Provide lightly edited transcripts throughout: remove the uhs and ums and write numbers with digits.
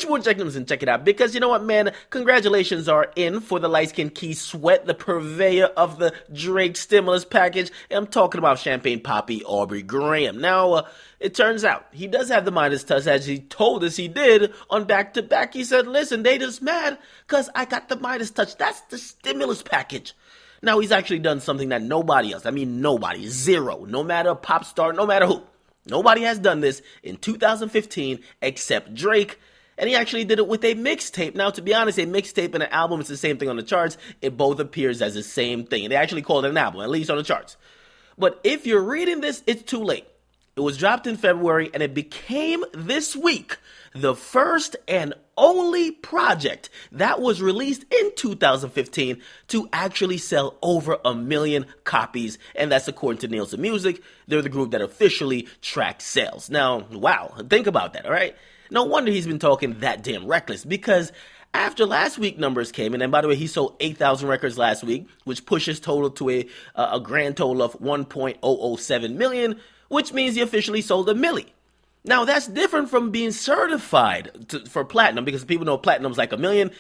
Get your boy Akademiks and check it out, because you know what, man? Congratulations are in for the light-skinned Key Sweat, the purveyor of the Drake stimulus package. And I'm talking about Champagne Poppy Aubrey Graham. Now, it turns out he does have the Midas touch, as he told us he did on Back to Back. He said, listen, they just mad because I got the Midas touch. That's the stimulus package. Now, he's actually done something that nobody else, nobody, zero, no matter pop star, no matter who. Nobody has done this in 2015 except Drake. And he actually did it with a mixtape. Now, to be honest, a mixtape and an album is the same thing on the charts. It both appears as the same thing. They actually call it an album, at least on the charts. But if you're reading this, it's too late. It was dropped in February, and it became this week the first and only project that was released in 2015 to actually sell over 1 million copies. And that's according to Nielsen Music. They're the group that officially tracks sales. Now, wow, think about that, all right? No wonder he's been talking that damn reckless, because after last week numbers came in, and by the way, he sold 8,000 records last week, which pushes total to a grand total of 1.007 million, which means he officially sold 1 million. Now, that's different from being certified for platinum, because people know platinum's like 1 million.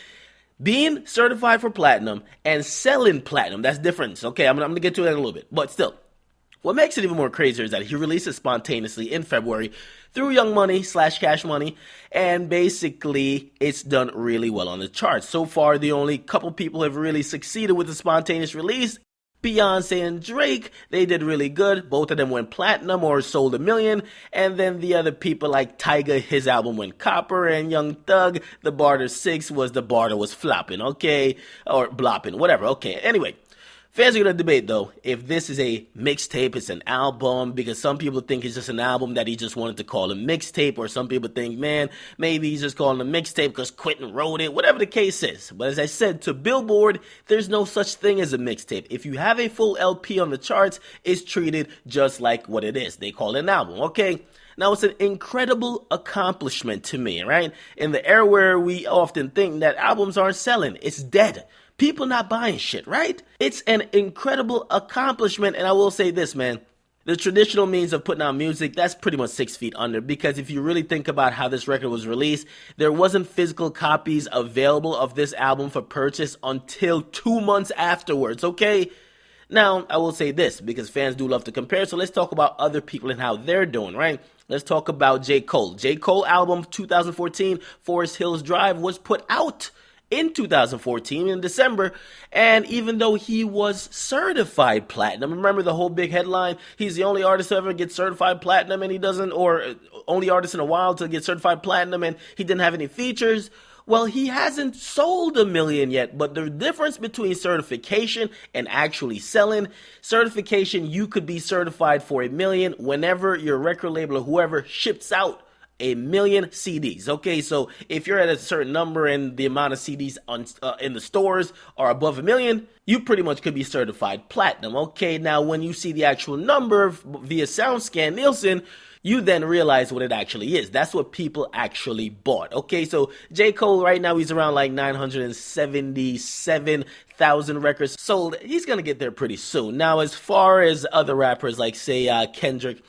Being certified for platinum and selling platinum, that's different. Okay, I'm going to get to that in a little bit, but still. What makes it even more crazier is that he released it spontaneously in February through Young Money / Cash Money, and basically it's done really well on the charts. So far, the only couple people have really succeeded with the spontaneous release, Beyonce and Drake. They did really good. Both of them went platinum or sold 1 million. And then the other people like Tyga, his album went copper, and Young Thug, the Barter 6 was the Barter was flopping, okay? Or blopping, whatever, okay. Anyway. Fans are going to debate, though, if this is a mixtape, it's an album, because some people think it's just an album that he just wanted to call a mixtape, or some people think, man, maybe he's just calling a mixtape because Quentin wrote it, whatever the case is. But as I said, to Billboard, there's no such thing as a mixtape. If you have a full LP on the charts, it's treated just like what it is. They call it an album, okay? Now, it's an incredible accomplishment to me, right? In the era where we often think that albums aren't selling, it's dead. People not buying shit, right? It's an incredible accomplishment, and I will say this, man. The traditional means of putting out music, that's pretty much 6 feet under, because if you really think about how this record was released, there wasn't physical copies available of this album for purchase until 2 months afterwards, okay? Now, I will say this, because fans do love to compare, so let's talk about other people and how they're doing, right? Let's talk about J. Cole. J. Cole album 2014, Forest Hills Drive, was put out in 2014 in December, and even though he was certified platinum, remember the whole big headline, he's the only artist to ever get certified platinum, and he doesn't, or only artist in a while to get certified platinum, and he didn't have any features. Well, he hasn't sold 1 million yet, but the difference between certification and actually selling, certification, you could be certified for 1 million whenever your record label or whoever ships out 1 million CDs. Okay, so if you're at a certain number and the amount of CDs in the stores are above 1 million, you pretty much could be certified platinum. Okay, now when you see the actual number via SoundScan Nielsen, you then realize what it actually is. That's what people actually bought. Okay, so J. Cole right now, he's around like 977,000 records sold. He's gonna get there pretty soon. Now, as far as other rappers like, say, Kendrick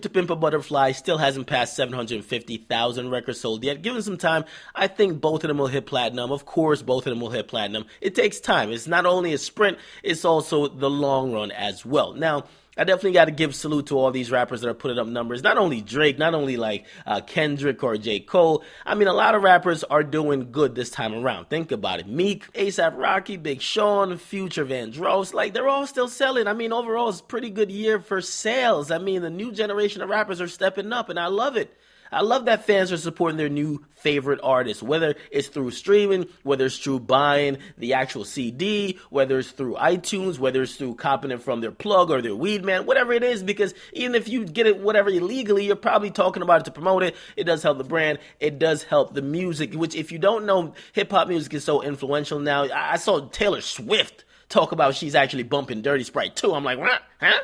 to Pimp a Butterfly still hasn't passed 750,000 records sold yet. Given some time, I think both of them will hit platinum. Of course, both of them will hit platinum. It takes time. It's not only a sprint, it's also the long run as well. Now, I definitely got to give salute to all these rappers that are putting up numbers. Not only Drake, not only like Kendrick or J. Cole. I mean, a lot of rappers are doing good this time around. Think about it. Meek, A$AP Rocky, Big Sean, Future, Vandross, like they're all still selling. I mean, overall, it's a pretty good year for sales. I mean, the new generation of rappers are stepping up, and I love it. I love that fans are supporting their new favorite artists, whether it's through streaming, whether it's through buying the actual CD, whether it's through iTunes, whether it's through copying it from their plug or their weed man, whatever it is, because even if you get it whatever illegally, you're probably talking about it to promote it. It does help the brand. It does help the music, which if you don't know, hip-hop music is so influential now. I saw Taylor Swift talk about she's actually bumping Dirty Sprite too. I'm like, what? Huh?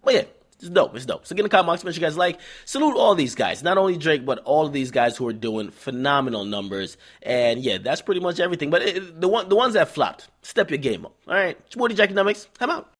But yeah. It's dope. It's dope. So get in the comments, make sure you guys like. Salute all these guys. Not only Drake, but all of these guys who are doing phenomenal numbers. And yeah, that's pretty much everything. But the ones that flopped, step your game up. All right. It's your boy Akademiks. I'm out.